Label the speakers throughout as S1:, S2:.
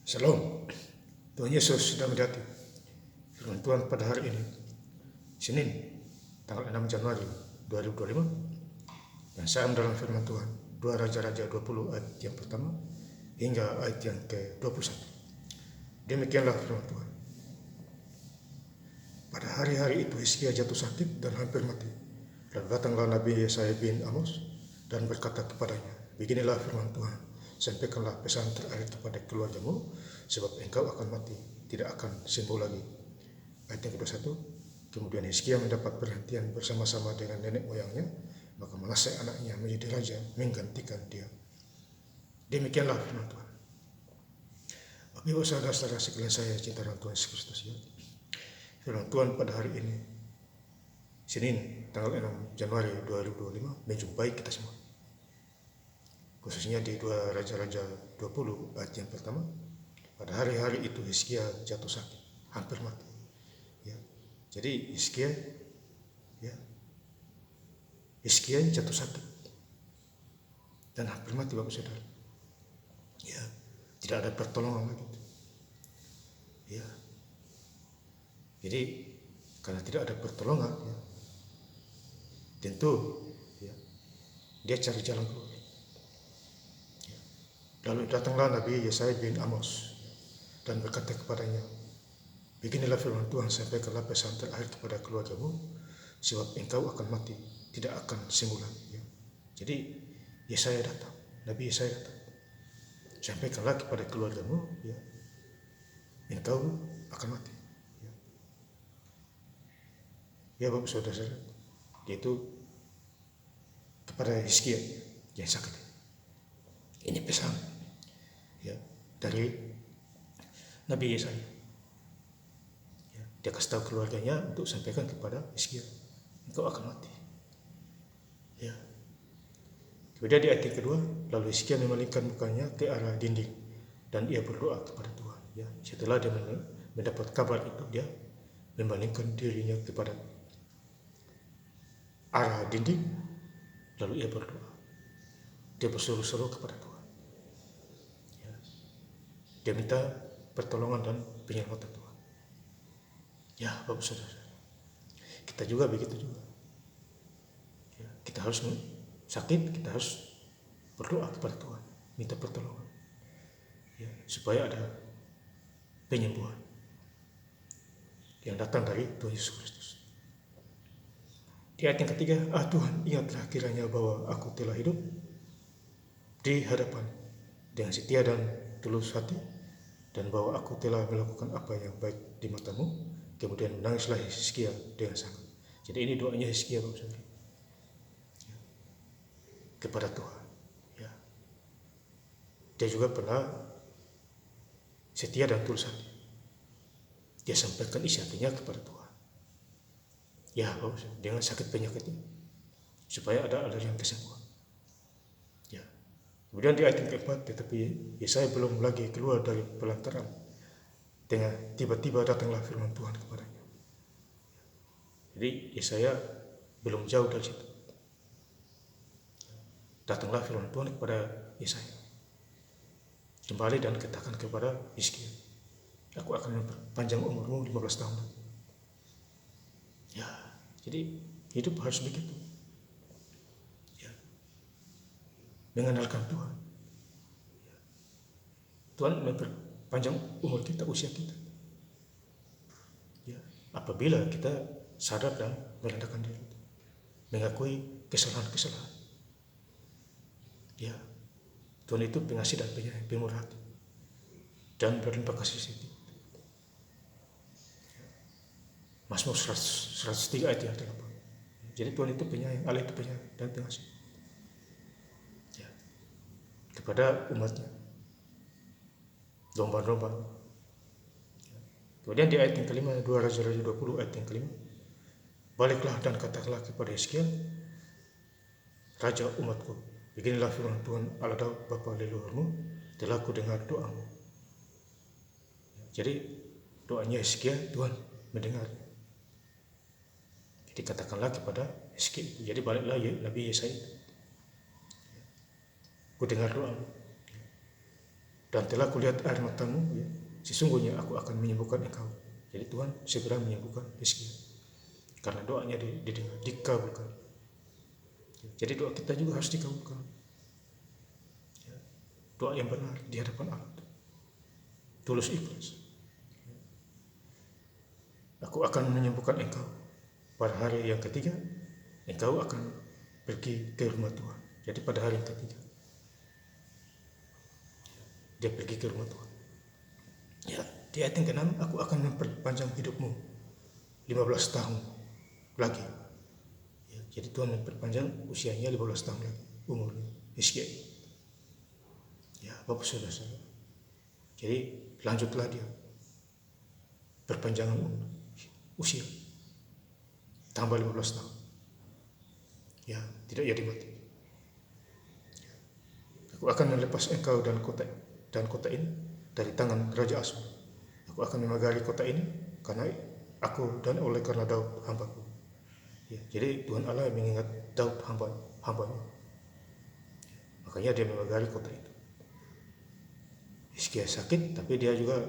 S1: Shalom, Tuhan Yesus sudah mendati. Firman Tuhan pada hari ini, Senin, tanggal 6 Januari 2025. Dan saya dalam firman Tuhan, 2 Raja-Raja 20 ayat yang pertama hingga ayat yang ke-21. Demikianlah firman Tuhan. Pada hari-hari itu Hizkia jatuh sakit dan hampir mati. Lalu datanglah Nabi Yesaya bin Amos dan berkata kepadanya, beginilah firman Tuhan, sampaikanlah pesan terakhir kepada keluargamu, sebab engkau akan mati, tidak akan sembuh lagi. Ayat yang ke-21, kemudian Hizkia mendapat perhentian bersama-sama dengan nenek moyangnya, maka Manasye anaknya menjadi raja menggantikan dia. Demikianlah firman Tuhan. Bapak Ibu saudara-saudara sekalian saya cinta dalam Tuhan Yesus Kristus, ya. Firman Tuhan pada hari ini, Senin, tanggal 6 Januari 2025, menjumpai kita semua. Khususnya di 2 Raja-Raja 20 ayat yang pertama, pada hari-hari itu Hizkia jatuh sakit, hampir mati. Ya. Jadi Hizkia jatuh sakit dan hampir mati, Bapak Saudara. Ya, tidak ada pertolongan lagi. Ya. Jadi karena tidak ada pertolongan, ya, tentu ya, dia cari jalan keluar. Ya. Lalu datanglah Nabi Yesaya bin Amos dan berkata kepadanya, beginilah firman Tuhan, sampaikanlah pesan terakhir kepada keluargamu, sebab engkau akan mati, tidak akan sembuh lagi. Ya. Jadi Yesaya datang, Nabi Yesaya datang, sampaikanlah kepada keluargamu, ya, engkau akan mati. Ya Bapak Saudara, yaitu kepada Hizkia yang sakit. Ini pesan, ya, dari Nabi Yesaya. Ya, dia kasih tahu keluarganya untuk sampaikan kepada Hizkia, engkau akan mati. Ya. Kemudian di ayat yang kedua, lalu Hizkia memalingkan mukanya ke arah dinding dan ia berdoa kepada Tuhan. Ya, setelah dia mendapat kabar itu, dia memalingkan dirinya kepada arah dinding, lalu ia berdoa. Dia berseru-seru kepada Tuhan. Ya. Dia minta pertolongan dan penyelamatan Tuhan. Ya Bapak Saudara, kita juga begitu juga. Ya, kita harus sakit, kita harus berdoa kepada Tuhan, minta pertolongan, ya, supaya ada penyembuhan yang datang dari Tuhan Yesus Kristus. Di ayat yang ketiga, Tuhan, ingatlah kiranya bahwa aku telah hidup di hadapan dengan setia dan tulus hati, dan bahwa aku telah melakukan apa yang baik di matamu. Kemudian menangislah Hizkia dengan sangat. Jadi ini doanya Hizkia, Bapak Saudara, ya, kepada Tuhan. Ya. Dia juga pernah setia dan tulus hati. Dia sampaikan isi hatinya kepada Tuhan. Ya, dengan sakit penyakitnya, supaya ada yang kesembuhan. Ya. Kemudian di ayat yang keempat, tetapi Yesaya belum lagi keluar dari pelantaran, dengan tiba-tiba datanglah firman Tuhan kepadanya. Jadi Yesaya belum jauh dari situ, datanglah firman Tuhan kepada Yesaya. Kembali dan katakan kepada Hizkia, aku akan memperpanjang umurmu 15 tahun. Ya, jadi hidup harus begitu. Ya. Mengenalkan Tuhan. Ya. Tuhan memperpanjang umur kita, usia kita. Ya, apabila kita sadar dan merendahkan diri, mengakui kesalahan-kesalahan. Ya, Tuhan itu pengasih dan penyayang, pemurah hati, dan berlimpah kasih setia. Mazmur 103 ayat yang 8. Jadi Tuhan itu penyayang, Allah itu penyayang dan pengasih, ya, kepada umatnya, domba-domba. Kemudian di ayat yang kelima, 2 Raja-Raja 20 ayat yang kelima, baliklah dan katakanlah kepada Hizkia, raja umatku, beginilah firman Tuhan Allah Daud bapa leluhurmu, telah ku dengar doamu. Jadi doanya Hizkia, Tuhan mendengar. Dikatakanlah kepada Hizkia. Jadi baliklah Nabi Yesaya, ku dengar doa. Dan telah kulihat air matamu, ya, sesungguhnya aku akan menyembuhkan engkau. Jadi Tuhan segera menyembuhkan Hizkia. Karena doanya didengar, dikabulkan. Jadi doa kita juga harus dikabulkan. Ya, doa yang benar di hadapan Allah. Tulus ikhlas. Aku akan menyembuhkan engkau. Pada hari yang ketiga, engkau akan pergi ke rumah Tuhan. Jadi pada hari yang ketiga, dia pergi ke rumah Tuhan. Ya, di ayat yang ke-6, aku akan memperpanjang hidupmu 15 tahun lagi. Ya, jadi Tuhan memperpanjang usianya 15 tahun lagi, umur Hizkia. Ya, Bapak Saudara-saudara. Jadi lanjutlah dia perpanjangan usia tambah 15 tahun. Ya, tidak jadi mati. Aku akan melepas engkau dan kota ini dari tangan Raja Asyur. Aku akan memagari kota ini karena aku dan oleh karena Daud hambaku. Ya, jadi Tuhan Allah mengingat Daud hambanya. Makanya dia memagari kota itu. Hizkia sakit, tapi dia juga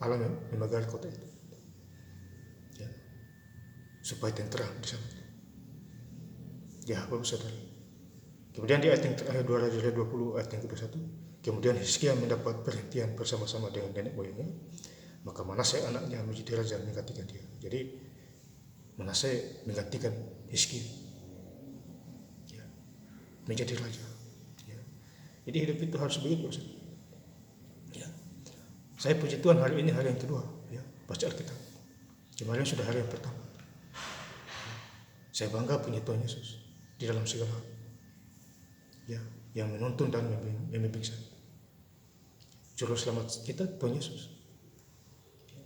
S1: Allah memagari kota itu. Ya, supaya tenteram di sana. Ya, Bapak Saudara. Kemudian di ayat yang terakhir 220 ayat yang ke-21, kemudian Hizkia mendapat perhentian bersama-sama dengan nenek moyangnya, maka Manasye anaknya menjadi raja menggantikan dia. Jadi Manasye menggantikan Hizkia, ya, menjadi raja. Ya. Jadi hidup itu harus begitu. Ya. Saya puji Tuhan hari ini hari yang kedua, ya, baca Alkitab. Kemarin sudah hari yang pertama. Saya bangga punya Tuhan Yesus di dalam segala hal. Ya, yang menuntun dan membimbing saya. Juru selamat kita Tuhan Yesus. Ya,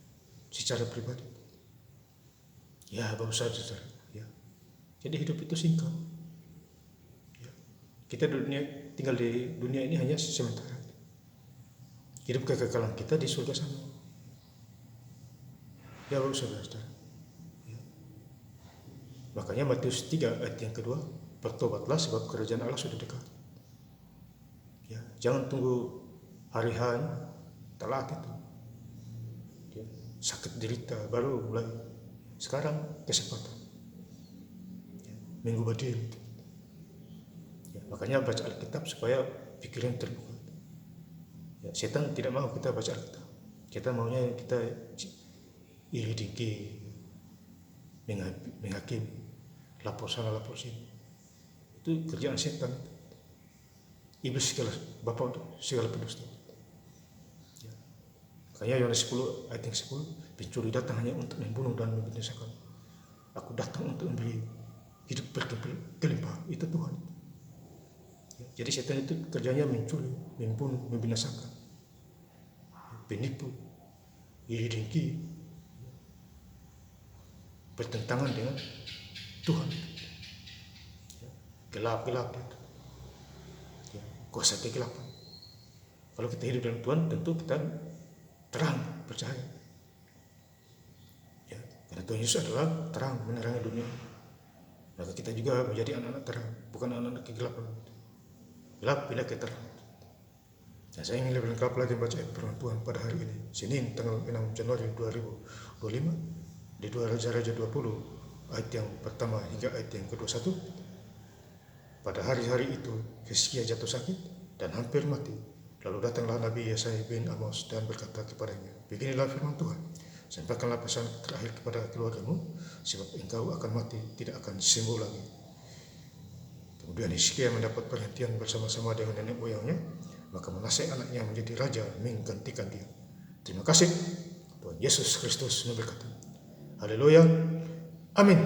S1: secara pribadi. Ya, Bapak Saudara. Ya. Jadi hidup itu singkat. Ya. Kita tinggal di dunia ini hanya sementara. Hidup kekekalan kita di surga sana. Ya, Bapak Saudara. Ya. Makanya Matius 3 ayat yang kedua, bertobatlah sebab kerajaan Allah sudah dekat. Ya, jangan tunggu hari hanya telat itu. Ya, sakit derita baru mulai. Sekarang kesempatan. Ya, Minggu Badil. Ya, makanya baca Alkitab supaya pikiran terbuka. Ya, setan tidak mau kita baca Alkitab. Kita maunya kita iri dengki, menghakimi, lapor sana lapor sini. Itu kerjaan setan. Iblis segala bapa segala pendusta. Ya. Makanya Yohanes 10 ayat yang 10, pencuri datang hanya untuk membunuh dan membinasakan. Aku datang untuk memberi hidup berkelimpahan. Itu Tuhan. Ya. Jadi setan itu kerjanya mencuri, membunuh, membinasakan, penipu, iri dengki, bertentangan dengan Tuhan. Gelap-gelap itu. Ya, kuasa kegelapan. Kalau kita hidup dalam Tuhan, tentu kita terang, bercahaya. Ya, karena Tuhan Yesus adalah terang menerangi dunia. Maka kita juga menjadi anak-anak terang, bukan anak-anak kegelapan. Gelap pindah ke terang. Nah, saya ingin lebih lengkap lagi baca ayat firman Tuhan pada hari ini, Senin tanggal 6 Januari 2025 di 2 Raja-Raja 20 ayat yang pertama hingga ayat yang ke-21. Pada hari-hari itu Hizkia jatuh sakit dan hampir mati. Lalu datanglah Nabi Yesaya bin Amos dan berkata kepadanya, beginilah firman Tuhan, sampaikanlah pesan terakhir kepada keluargamu, sebab engkau akan mati, tidak akan sembuh lagi. Kemudian Hizkia mendapat perhentian bersama-sama dengan nenek moyangnya, maka Manasye anaknya menjadi raja menggantikan dia. Terima kasih. Tuhan Yesus Kristus memberkati. Haleluya. Amin.